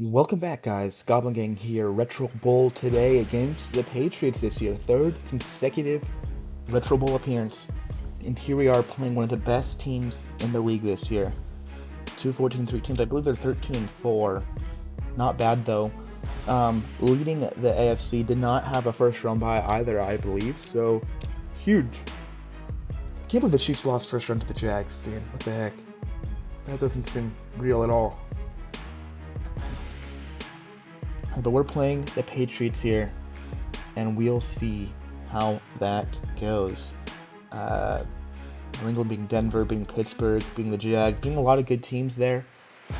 Welcome back, guys. Goblin Gang here. Retro Bowl today against the Patriots this year. Third consecutive Retro Bowl appearance. And here we are playing one of the best teams in the league this year. 2-14-3 teams. I believe they're 13-4. Not bad, though. Leading the AFC, did not have a first round bye either, I believe. So, huge. I can't believe the Chiefs lost first round to the Jags, dude. What the heck? That doesn't seem real at all. But we're playing the Patriots here, and we'll see how that goes. New England being Denver, being Pittsburgh, being the Jags, being a lot of good teams there.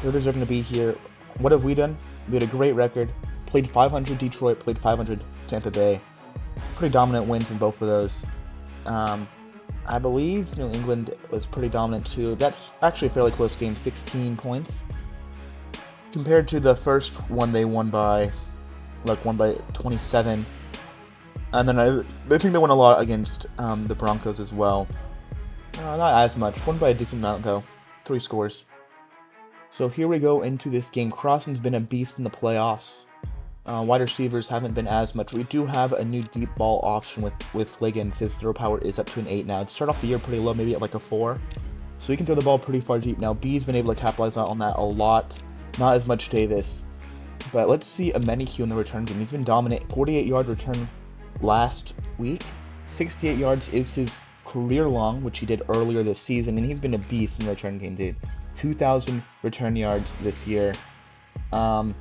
They're deserving to be here. What have we done? We had a great record. Played 500 Detroit, played 500 Tampa Bay. Pretty dominant wins in both of those. I believe New England was pretty dominant too. That's actually a fairly close game, 16 points. Compared to the first one, they won by 27. And then I think they won a lot against the Broncos as well. Not as much. Won by a decent amount, though. 3 scores. So here we go into this game. Crossing's been a beast in the playoffs. Wide receivers haven't been as much. We do have a new deep ball option with Liggins. His throw power is up to an 8 now. To start off the year pretty low, maybe at like a 4. So he can throw the ball pretty far deep now. B's been able to capitalize on that a lot. Not as much Davis. But let's see Amenihue in the return game. He's been dominant. 48-yard return last week. 68 yards is his career long, which he did earlier this season. And he's been a beast in the return game, dude. 2,000 return yards this year. One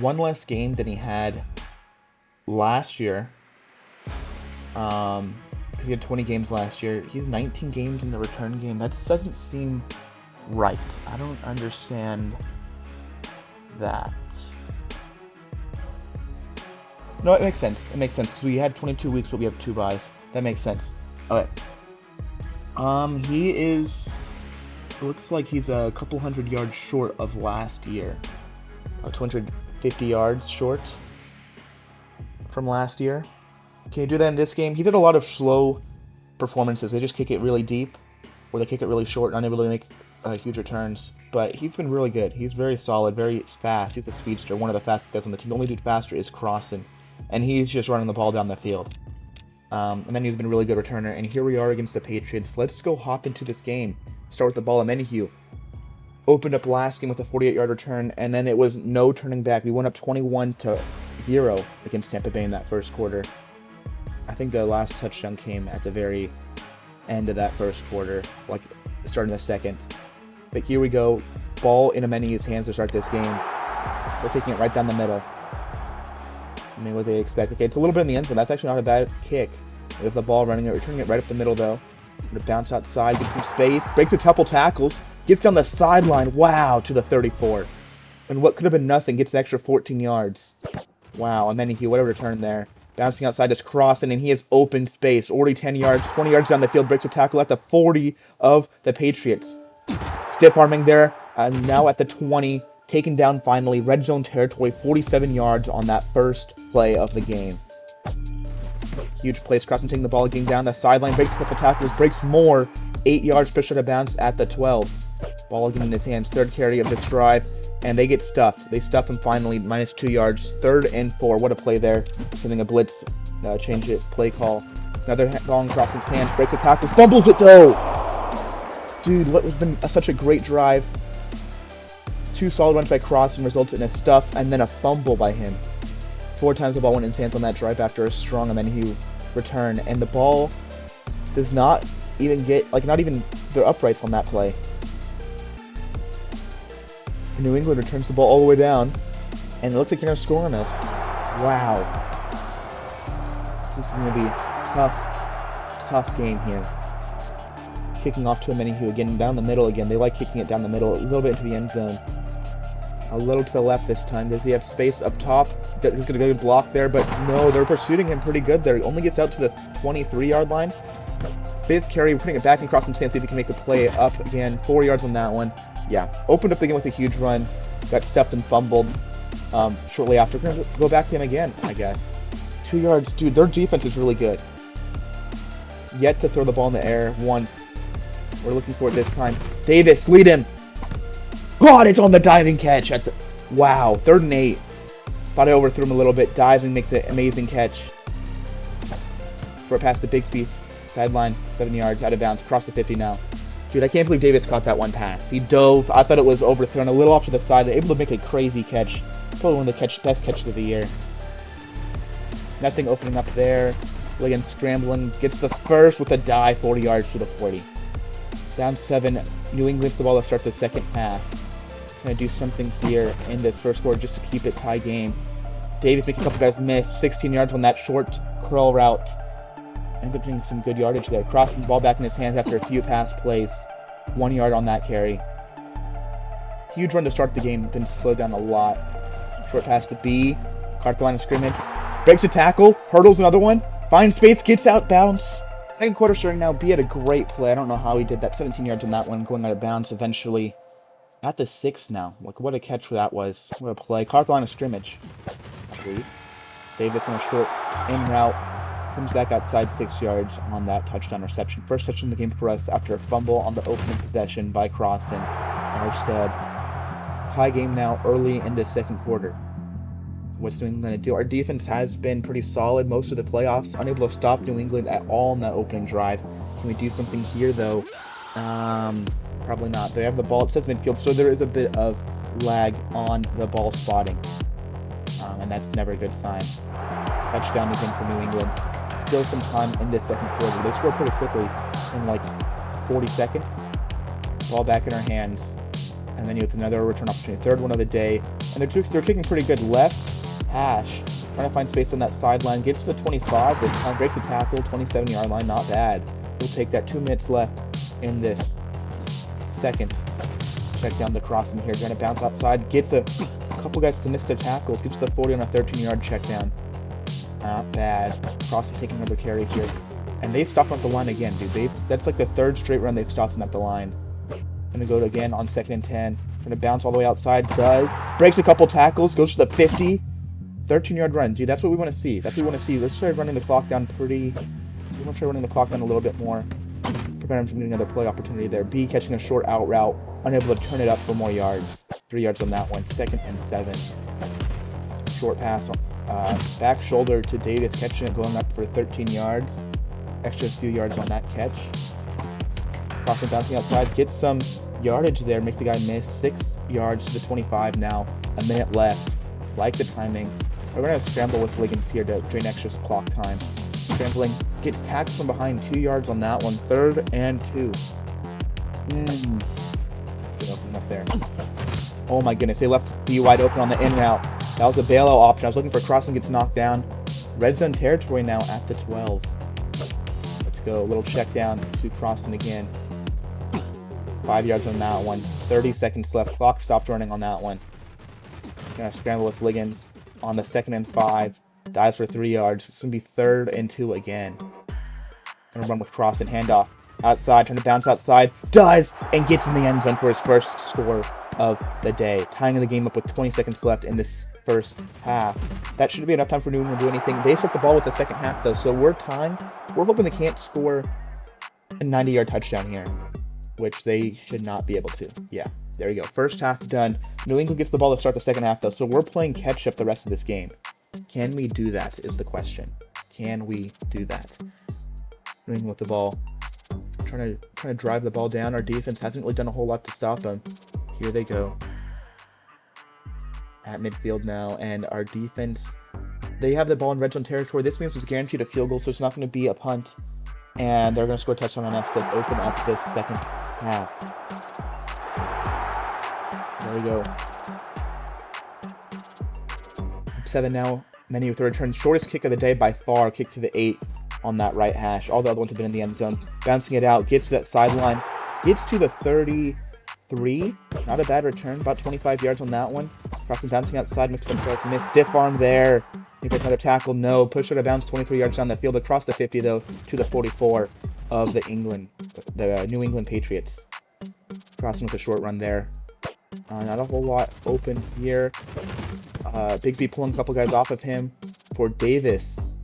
less game than he had last year. Because he had 20 games last year. He's 19 games in the return game. That doesn't seem right. I don't understand that. No, it makes sense. It makes sense because we had 22 weeks, but we have 2 buys. That makes sense. Okay. He is. Looks like he's a couple hundred yards short of last year. 250 yards short from last year. Can you do that in this game? He did a lot of slow performances. They just kick it really deep, or they kick it really short, not able to make huge returns. But he's been really good. He's very solid, very fast. He's a speedster, one of the fastest guys on the team. The only dude faster is Crossan, and he's just running the ball down the field. And then he's been a really good returner. And here we are against the Patriots. Let's go hop into this game. Start with the ball. Amenihue opened up last game with a 48-yard return, and then it was no turning back. We went up 21-0 against Tampa Bay in that first quarter. I think the last touchdown came at the very end of that first quarter, like starting the second. But here we go. Ball in Amenihue's hands to start this game. They're kicking it right down the middle. I mean, what do they expect? Okay, it's a little bit in the end zone. That's actually not a bad kick. We have the ball running it, returning it right up the middle, though. Gonna bounce outside, gets some space, breaks a couple tackles, gets down the sideline, wow, to the 34. And what could have been nothing, gets an extra 14 yards. Wow, Amenihue, what a return there. Bouncing outside is Crossan, and he has open space. Already 10 yards, 20 yards down the field, breaks a tackle at the 40 of the Patriots. Stiff arming there, and now at the 20, taken down finally. Red zone territory, 47 yards on that first play of the game. Huge plays. Crossan taking the ball, getting down the sideline, breaks a couple tackles, breaks more. 8 yards, pushed out of bounds at the 12. Ball again in his hands. Third carry of this drive, and they get stuffed. They stuff him finally, minus 2 yards. 3rd and 4. What a play there. Sending a blitz, change it, play call. Another ball in Crossan's hands, breaks a tackle, fumbles it though. Dude, what has been such a great drive. 2 solid runs by Crossan results in a stuff and then a fumble by him. 4 times the ball went in his hands on that drive after a strong Amenihue return, and the ball does not even get, not even their uprights on that play. And New England returns the ball all the way down, and it looks like they're going to score on us. Wow. This is going to be a tough game here. Kicking off to Amenihue again, down the middle again. They like kicking it down the middle, a little bit into the end zone. A little to the left this time. Does he have space up top? He's going to go block there, but no, they're pursuing him pretty good there. He only gets out to the 23-yard line. 5th carry, putting it back across some stance, see if he can make the play up again. 4 yards on that one. Yeah, opened up the game with a huge run. Got stuffed and fumbled shortly after. We're going to go back to him again, I guess. 2 yards. Dude, their defense is really good. Yet to throw the ball in the air once. We're looking for it this time. Davis, lead him. God, it's on the diving catch. Wow, 3rd and 8. Thought I overthrew him a little bit. Dives and makes an amazing catch. Short pass to Bigsby. Sideline, 7 yards, out of bounds. Across the 50 now. Dude, I can't believe Davis caught that one pass. He dove. I thought it was overthrown a little off to the side. Able to make a crazy catch. Probably one of the best catches of the year. Nothing opening up there. Ligon scrambling. Gets the first with a dive. 40 yards to the 40. Down 7. New England's the ball to start the second half. Trying to do something here in this first quarter just to keep it tie game. Davis making a couple guys miss. 16 yards on that short curl route. Ends up getting some good yardage there. Crossing the ball back in his hands after a few pass plays. 1 yard on that carry. Huge run to start the game. Then slowed down a lot. Short pass to B. Caught the line of scrimmage. Breaks a tackle. Hurdles another one. Finds space. Gets out bounds. Second quarter starting now. B had a great play. I don't know how he did that. 17 yards on that one. Going out of bounds eventually. At the 6 now. Like, what a catch that was. What a play. Caught the line of scrimmage, I believe. Davis on a short in route. Comes back outside 6 yards on that touchdown reception. First touchdown of the game for us after a fumble on the opening possession by Crossan, our stud. Tie game now early in the second quarter. What's New England going to do? Our defense has been pretty solid most of the playoffs. Unable to stop New England at all in that opening drive. Can we do something here, though? Probably not. They have the ball. It says midfield, so there is a bit of lag on the ball spotting. And that's never a good sign. Touchdown again for New England. Still some time in this second quarter. They scored pretty quickly in like 40 seconds. Ball back in our hands. And then with another return opportunity. 3rd one of the day. And they're kicking pretty good left hash. Trying to find space on that sideline. Gets to the 25 this time. Breaks a tackle. 27-yard line. Not bad. We'll take that. 2 minutes left in this second. Check down to Crossan here. Going to bounce outside. Gets a couple guys to miss their tackles. Gets to the 40 on a 13-yard check down. Not bad. Crossan taking another carry here. And they stopped him at the line again, dude. That's like the 3rd straight run they've stopped him at the line. Gonna go again on 2nd and 10. Trying to bounce all the way outside. Does. Breaks a couple tackles. Goes to the 50. 13-yard run. Dude, that's what we want to see. That's what we want to see. Let's try running the clock down we want to try running the clock down a little bit more. Prevent him from getting another play opportunity there. B catching a short out route. Unable to turn it up for more yards. 3 yards on that one. 2nd and 7. Short pass. Back shoulder to Davis. Catching it. Going up for 13 yards. Extra few yards on that catch. Crossan bouncing outside. Gets some yardage there. Makes the guy miss. 6 yards to the 25 now. A minute left. Like the timing. We're going to scramble with Liggins here to drain extra clock time. Scrambling. Gets tackled from behind. 2 yards on that one. 3rd and 2. Good opening up there. Oh my goodness. They left B wide open on the in route. That was a bailout option. I was looking for Crossan. Gets knocked down. Red zone territory now at the 12. Let's go. A little check down to Crossan again. 5 yards on that one. 30 seconds left. Clock stopped running on that one. Gonna scramble with Liggins on the 2nd and 5. Dives for 3 yards. It's gonna be 3rd and 2 again. Gonna run with Crossan. Handoff outside. Trying to bounce outside. Does and gets in the end zone for his first score of the day. Tying the game up with 20 seconds left in this first half. That shouldn't be enough time for New England to do anything. They start the ball with the second half though, so we're tying. We're hoping they can't score a 90-yard touchdown here, which they should not be able to. Yeah, there we go. First half done. New England gets the ball to start the second half though, so we're playing catch up the rest of this game. Can we do that is the question. Can we do that? New England with the ball. Trying to drive the ball down. Our defense hasn't really done a whole lot to stop them. Here they go. At midfield now, and our defense, they have the ball in red zone territory. This means it's guaranteed a field goal, so it's not going to be a punt. And they're going to score a touchdown on us to open up this second half. There we go. 7 now. Many with the return. Shortest kick of the day by far. Kick to the 8 on that right hash. All the other ones have been in the end zone. Bouncing it out. Gets to that sideline. Gets to the 33. Not a bad return. About 25 yards on that one. Crossan bouncing outside. Mixed up and miss. Stiff arm there. Maybe another tackle. No. Push out of bounds 23 yards down the field. Across the 50 though. To the 44 of the New England Patriots. Crossan with a short run there. Not a whole lot open here. Bigsby pulling a couple guys off of him for Davis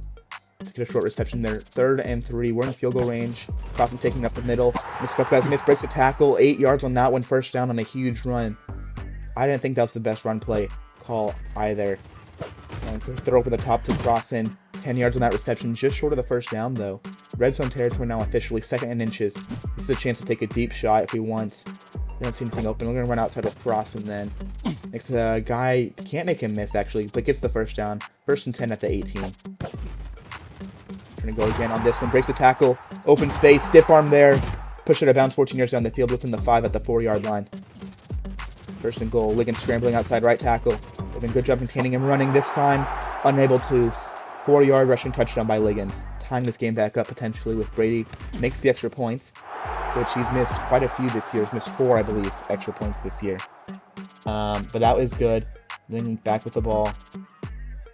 to get a short reception there. 3rd and 3. We're in field goal range. Crossan taking up the middle. Mixed up guys miss. Breaks a tackle. 8 yards on that one. First down on a huge run. I didn't think that was the best run play call either. Throw over the top to Crossan. 10 yards on that reception, just short of the first down though. Red zone territory now officially, 2nd and inches. This is a chance to take a deep shot if we want. We don't see anything open. We're going to run outside with Crossan then. Next guy, can't make him miss actually, but gets the first down. 1st and 10 at the 18. Trying to go again on this one. Breaks the tackle. Open space. Stiff arm there. Push it out of bounds 14 yards down the field within the 5 at the 4-yard line. 1st and goal. Ligon scrambling outside right tackle. Doing a good job containing him running this time. Unable to. 4-yard rushing touchdown by Liggins. Tying this game back up potentially with Brady. Makes the extra points, which he's missed quite a few this year. He's missed 4, I believe, extra points this year. But that was good. Then back with the ball.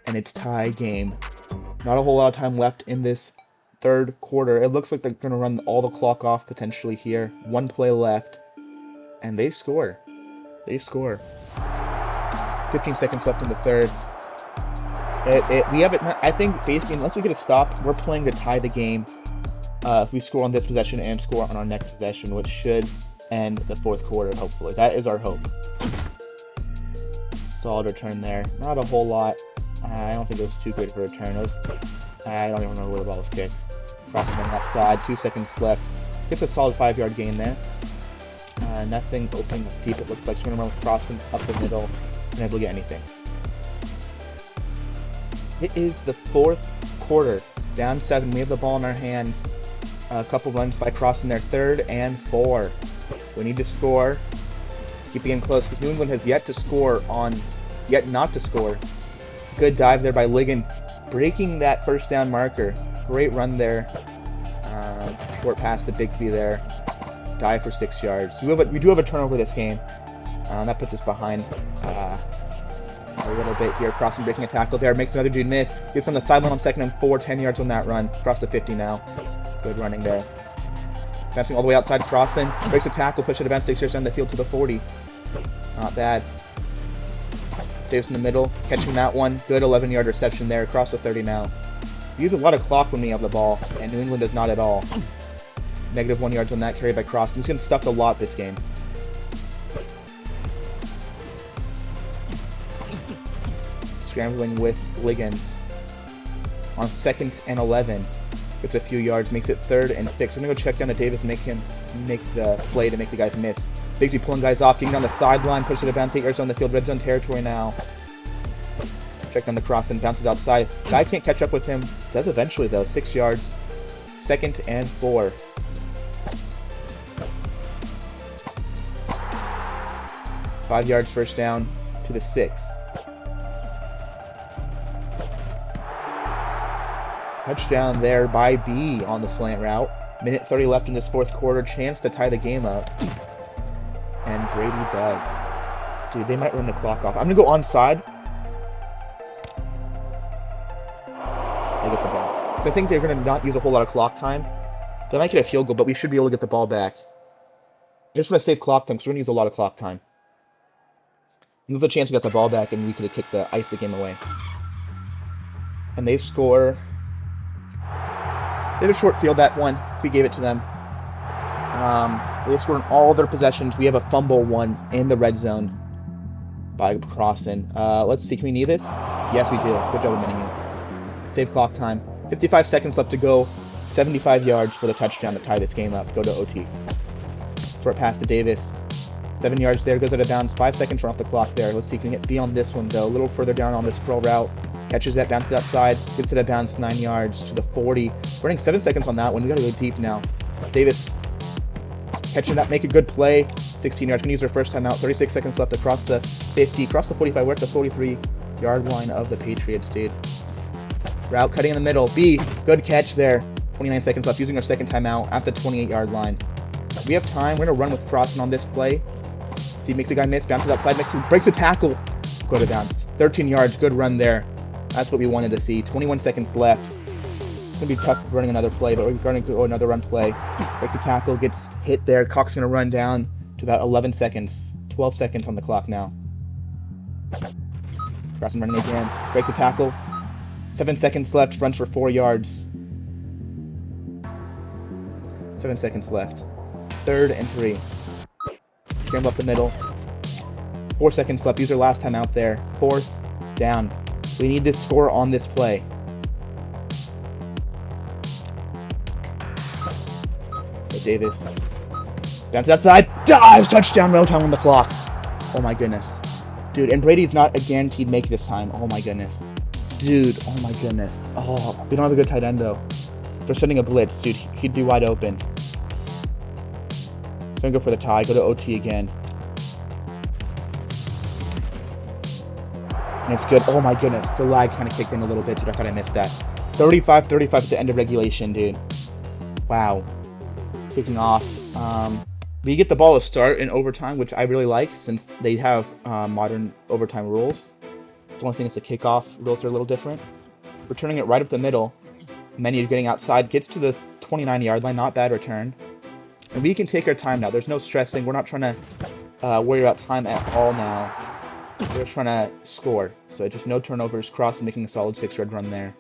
And it's tie game. Not a whole lot of time left in this 3rd quarter. It looks like they're going to run all the clock off potentially here. 1 play left. And they score. They score. 15 seconds left in the 3rd. We have it. I think basically, unless we get a stop, we're playing to tie the game. If we score on this possession and score on our next possession, which should end the 4th quarter, hopefully. That is our hope. Solid return there. Not a whole lot. I don't think it was too great of a return. I don't even remember where the ball was kicked. Crossing running outside. 2 seconds left. Gets a solid 5-yard gain there. Nothing opening up deep, it looks like. So we're going to run with Crossing up the middle. Unable to get anything. It is the 4th quarter. Down 7. We have the ball in our hands. A couple runs by Crossing there. 3rd and 4. We need to score to keep the game close because New England has yet not to score. Good dive there by Ligon, breaking that 1st down marker. Great run there. Short pass to Bigsby there. Dive for 6 yards. We do have a turnover this game. That puts us behind a little bit here. Crossing breaking a tackle there. Makes another dude miss. Gets on the sideline on 2nd and 4. 10 yards on that run. Across the 50 now. Good running there. Bouncing all the way outside. Crossing. Breaks a tackle. Push it about 6 yards down the field to the 40. Not bad. Davis in the middle. Catching that one. Good 11-yard reception there. Across the 30 now. We use a lot of clock when we have the ball, and New England does not at all. Negative 1 yards on that carry by Crossing. He's getting stuffed a lot this game. Scrambling with Liggins on 2nd and 11. Gets a few yards, makes it 3rd and 6. I'm going to go check down to Davis and make the play to make the guys miss. Bigsby pulling guys off, getting down the sideline, pushes it about 8 yards on the field. Red zone territory now. Check down the cross and bounces outside. Guy can't catch up with him. Does eventually though. 6 yards. 2nd and 4. Five yards first down to the 6. Touchdown there by B on the slant route. Minute 30 left in this 4th quarter. Chance to tie the game up. And Brady does. Dude, they might run the clock off. I'm going to go onside. I get the ball. So I think they're going to not use a whole lot of clock time. They might get a field goal, but we should be able to get the ball back. I just want to save clock time because we're going to use a lot of clock time. And there's a chance we got the ball back and we could have kicked the ice the game away. And they score. They had a short field that one. We gave it to them. They scored on all their possessions. We have a fumble one in the red zone by Crossing. Let's see. Can we need this? Yes, we do. Good job of winning it. Save clock time. 55 seconds left to go. 75 yards for the touchdown to tie this game up. Go to OT. Short pass to Davis. 7 yards there. Goes out of bounds. 5 seconds run off the clock there. Let's see. Can we hit B on this one, though? A little further down on this curl route. Catches that, bounces outside, gets it at bounds 9 yards to the 40. Running 7 seconds on that one. We gotta go deep now. Davis catching that, make a good play. 16 yards. Gonna use their first time out. 36 seconds left across the 50, across the 45. We're at the 43-yard line of the Patriots, dude. Route cutting in the middle. B, good catch there. 29 seconds left. Using our second timeout at the 28-yard line. We have time. We're gonna run with Crossing on this play. See, makes a guy miss. Bounces outside. Breaks a tackle. Go to bounds. 13 yards. Good run there. That's what we wanted to see. 21 seconds left. It's going to be tough running another play, but we're going to go another run play. Breaks a tackle, gets hit there. Cock's going to run down to about 11 seconds. 12 seconds on the clock now. Crossing running again. Breaks a tackle. 7 seconds left. Runs for 4 yards. 7 seconds left. 3rd and 3. Scramble up the middle. 4 seconds left. Use our last time out there. 4th down. We need this score on this play. Davis. Bounce outside. Dives! Touchdown. No time on the clock. Oh my goodness. Dude, and Brady's not a guaranteed make this time. Oh my goodness. Dude, oh my goodness. Oh, we don't have a good tight end though. They're sending a blitz. Dude, he'd be wide open. Gonna go for the tie. Go to OT again. And it's good. Oh my goodness. The lag kind of kicked in a little bit, dude. I thought I missed that. 35-35 at the end of regulation, dude. Wow. Kicking off. We get the ball to start in overtime, which I really like since they have modern overtime rules. The only thing is the kickoff rules are a little different. Returning it right up the middle. Menu getting outside. Gets to the 29-yard line. Not bad return. And we can take our time now. There's no stressing. We're not trying to worry about time at all now. We're just trying to score. So just no turnovers. Cross and making a solid 6-yard run there.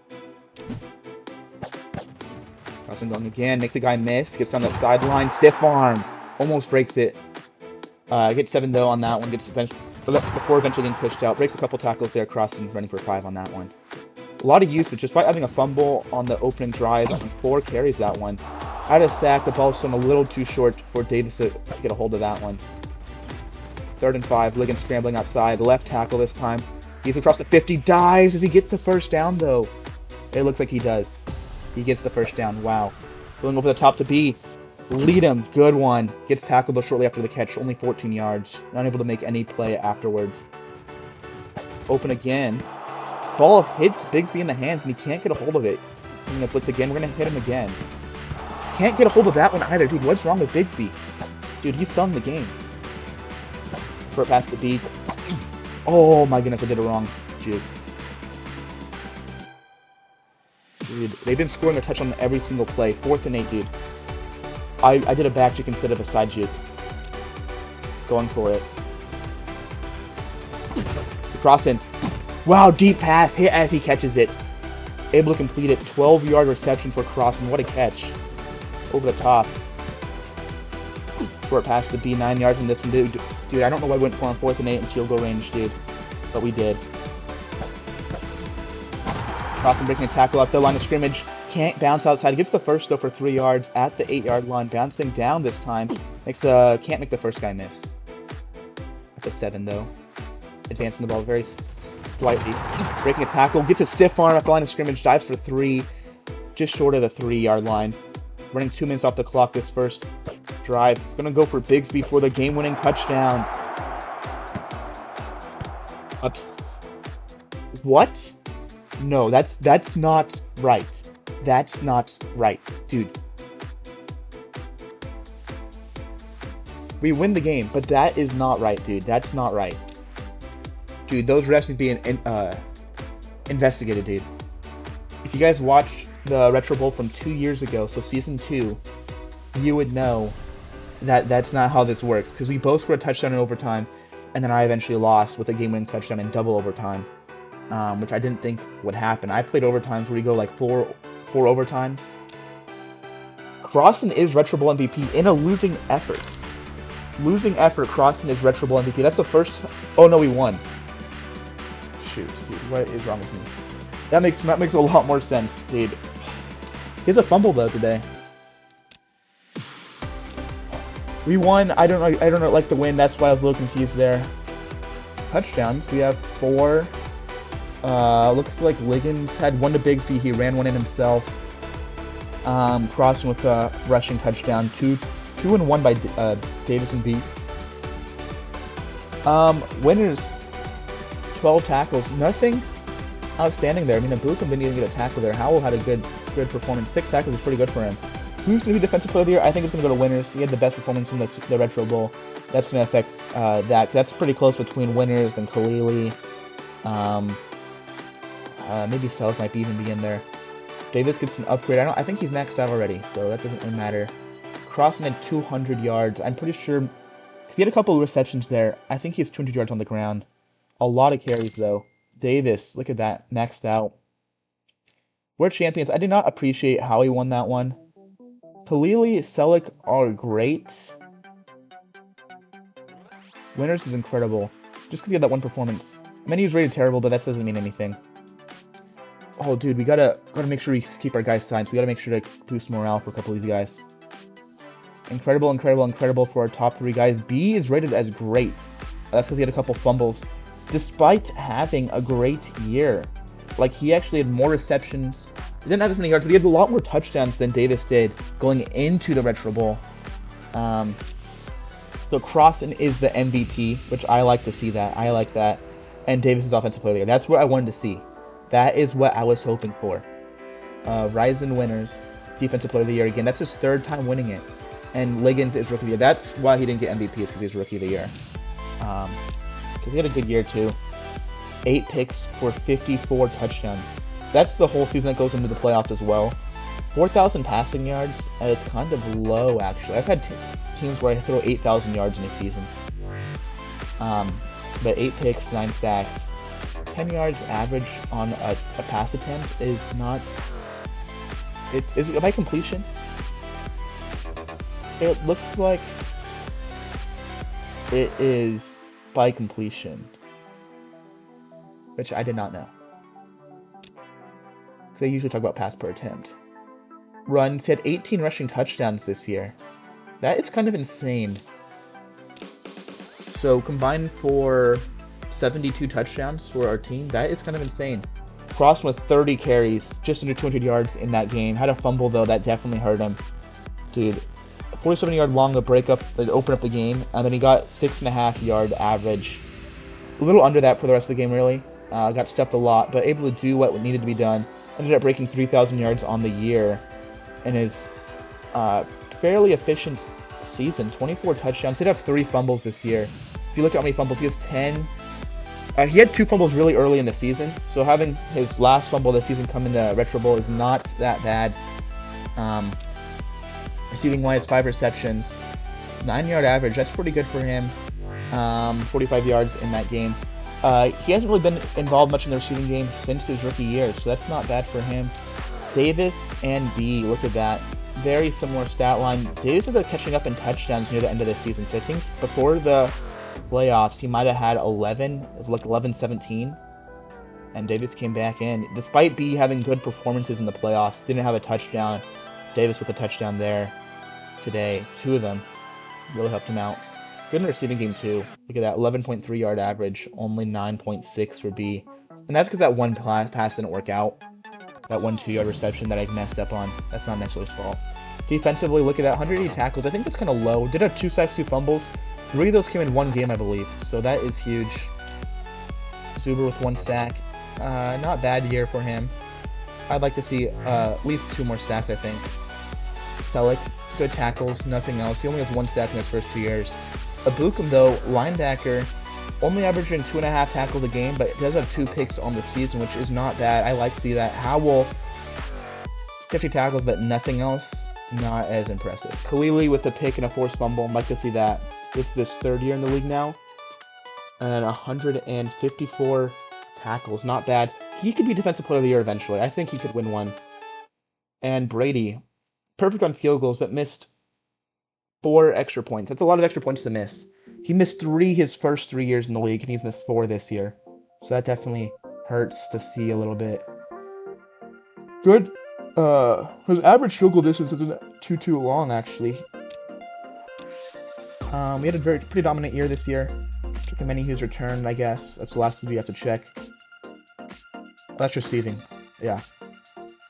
Crossing going again. Makes the guy miss. Gets on that sideline. Stiff arm. Almost breaks it. Gets 7 though on that one. Gets before eventually getting pushed out. Breaks a couple tackles there. Crossing running for 5 on that one. A lot of usage. Despite having a fumble on the opening drive. And 4 carries that one. Had a sack. The ball's thrown a little too short for Davis to get a hold of that one. 3rd and 5. Ligon scrambling outside. Left tackle this time. He's across the 50. Dives. Does he get the first down though? It looks like he does. He gets the first down. Wow. Going over the top to B. Lead him. Good one. Gets tackled though shortly after the catch. Only 14 yards. Not able to make any play afterwards. Open again. Ball hits Bigsby in the hands and he can't get a hold of it. Something that blitz again. We're going to hit him again. Can't get a hold of that one either. Dude, what's wrong with Bigsby? Dude, he's selling the game. Short pass to B. Oh my goodness, I did it wrong. Juke. Dude, they've been scoring a touchdown on every single play. 4th and 8, dude. I did a back juke instead of a side juke. Going for it. Crossing. Wow, deep pass. Hit as he catches it. Able to complete it. 12-yard reception for Crossing. What a catch. Over the top. Short pass to B. 9 yards in this one. Dude, I don't know why we went for on 4th and 8 in field goal range, dude. But we did. Crossing breaking a tackle at the line of scrimmage. Can't bounce outside. Gets the first though for 3 yards at the 8-yard line. Bouncing down this time. Can't make the first guy miss. At the 7 though. Advancing the ball very slightly. Breaking a tackle. Gets a stiff arm at the line of scrimmage. Dives for 3. Just short of the 3-yard line. Running 2 minutes off the clock this first drive. Gonna go for Bigsby for the game-winning touchdown. What? No, that's not right. That's not right, dude. We win the game, but that is not right, dude. That's not right. Dude, those refs need to be investigated, dude. If you guys watched the Retro Bowl from 2 years ago, so season 2, you would know that that's not how this works. Because we both scored a touchdown in overtime, and then I eventually lost with a game-winning touchdown in double overtime, which I didn't think would happen. I played overtimes where you go like four overtimes. Crossan is Retro Bowl MVP in a losing effort. Losing effort, Crossan is Retro Bowl MVP. That's the first... Oh, no, we won. Shoot, dude. What is wrong with me? That makes a lot more sense, dude. He has a fumble, though, today. We won. I don't like the win. That's why I was a little confused there. Touchdowns. We have 4. Looks like Liggins had 1 to Bigsby. He ran 1 in himself. Crossing with a rushing touchdown. 2 and 1 by Davis and B. Winners. 12 tackles. Nothing outstanding there. I mean, Abukum didn't even get a tackle there. Howell had a good performance. 6 tackles is pretty good for him. Who's going to be Defensive Player of the Year? I think it's going to go to Winners. He had the best performance in the Retro Bowl. That's going to affect that. That's pretty close between Winners and Khalili. Maybe Selleck might even be in there. Davis gets an upgrade. I think he's maxed out already, so that doesn't really matter. Crossing at 200 yards. I'm pretty sure he had a couple of receptions there. I think he has 200 yards on the ground. A lot of carries, though. Davis, look at that. Maxed out. We're champions. I did not appreciate how he won that one. Khalili, Selleck are great. Winners is incredible. just because he had that one performance. I mean, he was rated terrible, but that doesn't mean anything. Oh, dude, we gotta make sure we keep our guys signed. So we gotta make sure to boost morale for a couple of these guys. Incredible, incredible, incredible for our top 3 guys. B is rated as great. That's because he had a couple fumbles. Despite having a great year. Like, he actually had more receptions. He didn't have as many yards, but he had a lot more touchdowns than Davis did going into the Retro Bowl. So Crossan is the MVP, which I like to see that. I like that. And Davis is Offensive Player of the Year. That's what I wanted to see. That is what I was hoping for. Ryzen winners, Defensive Player of the Year again. That's his 3rd time winning it. And Liggins is Rookie of the Year. That's why he didn't get MVP, is because he was Rookie of the Year. Because he had a good year, too. 8 picks for 54 touchdowns. That's the whole season that goes into the playoffs as well. 4,000 passing yards, it's kind of low, actually. I've had teams where I throw 8,000 yards in a season. But 8 picks, 9 sacks. 10 yards average on a pass attempt is not... Is it by completion? It looks like it is by completion. Which I did not know. Because they usually talk about pass per attempt. Runs, he had 18 rushing touchdowns this year. That is kind of insane. So combined for 72 touchdowns for our team, that is kind of insane. Crossan with 30 carries, just under 200 yards in that game. Had a fumble though, that definitely hurt him. Dude, 47-yard long to break up, to open up the game, and then he got 6.5-yard average. A little under that for the rest of the game, really. Got stuffed a lot, but able to do what needed to be done. Ended up breaking 3,000 yards on the year in his fairly efficient season. 24 touchdowns. He did have 3 fumbles this year. If you look at how many fumbles, he has 10. He had 2 fumbles really early in the season, so having his last fumble this season come in the Retro Bowl is not that bad. Receiving-wise, 5 receptions. 9-yard average. That's pretty good for him. 45 yards in that game. He hasn't really been involved much in the receiving game since his rookie year, so that's not bad for him. Davis and B, look at that. Very similar stat line. Davis ended up catching up in touchdowns near the end of the season, so I think before the playoffs, he might have had 11. It was like 11-17. And Davis came back in. Despite B having good performances in the playoffs, didn't have a touchdown. Davis with a touchdown there today. 2 of them really helped him out. Good in the receiving game, too. Look at that, 11.3 yard average, only 9.6 for B. And that's because that one pass didn't work out. That 1 2-yard reception that I messed up on. That's not necessarily his fault. Defensively, look at that, 180 tackles. I think that's kind of low. Did have 2 sacks, 2 fumbles. 3 of those came in one game, I believe. So that is huge. Zuber with 1 sack. Not bad year for him. I'd like to see at least 2 more sacks, I think. Selleck, good tackles, nothing else. He only has 1 sack in his first 2 years. Abukum, though, linebacker, only averaging 2.5 tackles a game, but does have 2 picks on the season, which is not bad. I like to see that. Howell, 50 tackles, but nothing else. Not as impressive. Khalili with a pick and a forced fumble. I'd like to see that. This is his 3rd year in the league now. And 154 tackles. Not bad. He could be Defensive Player of the Year eventually. I think he could win one. And Brady, perfect on field goals, but missed 4 extra points. That's a lot of extra points to miss. He missed 3 his first 3 years in the league, and he's missed 4 this year. So that definitely hurts to see a little bit. Good. His average field goal distance isn't too long, actually. We had a pretty dominant year this year. Took many who's returned, I guess. That's the last thing we have to check. That's receiving. Yeah.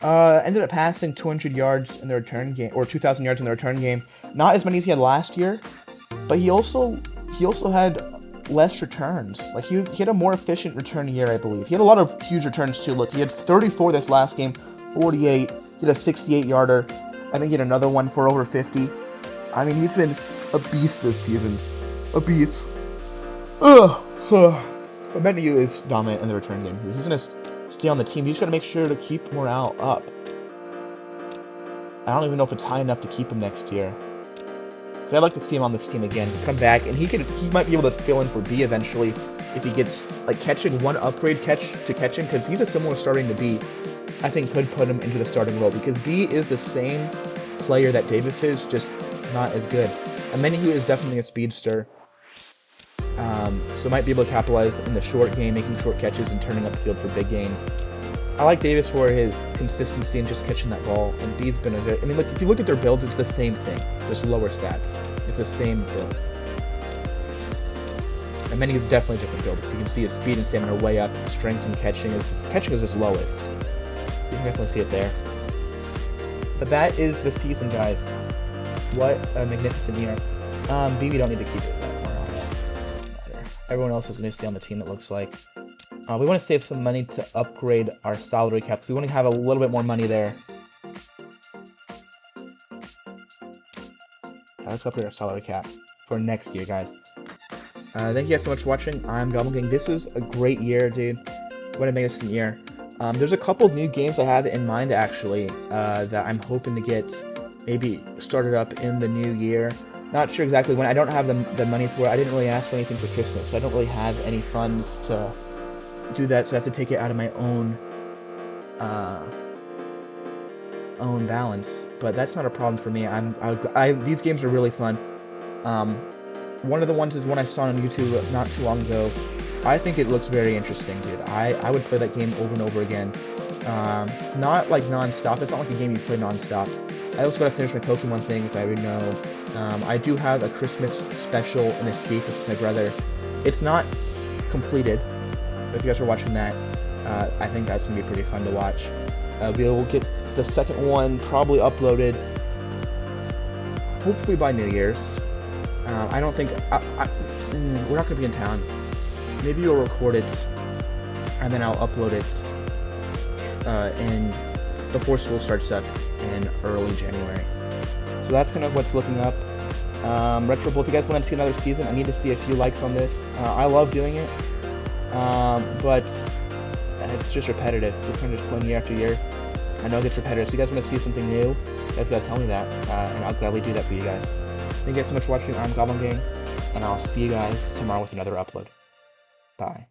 Ended up passing 200 yards in the return game, or 2,000 yards in the return game. Not as many as he had last year, but he also had less returns. Like he had a more efficient return year, I believe. He had a lot of huge returns too. Look, he had 34 this last game, 48. He had a 68-yarder. I think he had another one for over 50. I mean, he's been a beast this season. A beast. Ugh. But Menu is dominant in the return game. He's gonna stay on the team. He's gotta make sure to keep morale up. I don't even know if it's high enough to keep him next year. Because I'd like to see him on this team again. Come back, and he might be able to fill in for B eventually if he gets like catching one upgrade catch to catching, because he's a similar starting to B. I think could put him into the starting role because B is the same player that Davis is, just not as good. And Menahu is definitely a speedster. So might be able to capitalize in the short game, making short catches and turning up the field for big gains. I like Davis for his consistency and just catching that ball. And D's been a good. I mean, look, if you look at their builds, it's the same thing, just lower stats. It's the same build. And Manning is definitely a different build because you can see his speed and stamina are way up. Strength and catching is his lowest. So you can definitely see it there. But that is the season, guys. What a magnificent year. B, we don't need to keep it that far on. Everyone else is going to stay on the team, it looks like. We want to save some money to upgrade our salary cap, because we want to have a little bit more money there. Let's upgrade our salary cap for next year, guys. Thank you guys so much for watching. I'm Goblin King. This was a great year, dude. What a magnificent year. There's a couple of new games I have in mind, actually, that I'm hoping to get maybe started up in the new year. Not sure exactly when. I don't have the money for it. I didn't really ask for anything for Christmas, so I don't really have any funds to do that, so I have to take it out of my own balance. But that's not a problem for me. These games are really fun. One of the ones is one I saw on YouTube not too long ago. I think it looks very interesting, dude. I would play that game over and over again. Not like non-stop. It's not like a game you play non-stop. I also gotta finish my Pokemon things, I already know. I do have a Christmas special in Escapist with my brother. It's not completed, but if you guys are watching that, I think that's gonna be pretty fun to watch. We'll get the second one probably uploaded, hopefully by New Year's. I don't think we're not gonna be in town. Maybe we'll record it and then I'll upload it before school starts up in early January. So that's kind of what's looking up. Retro Bull, if you guys want to see another season, I need to see a few likes on this. I love doing it, but it's just repetitive. We're kind of just playing year after year. I know it gets repetitive, so you guys want to see something new, you guys gotta tell me that, and I'll gladly do that for you guys. Thank you guys so much for watching. I'm Goblin Gang, and I'll see you guys tomorrow with another upload. Bye.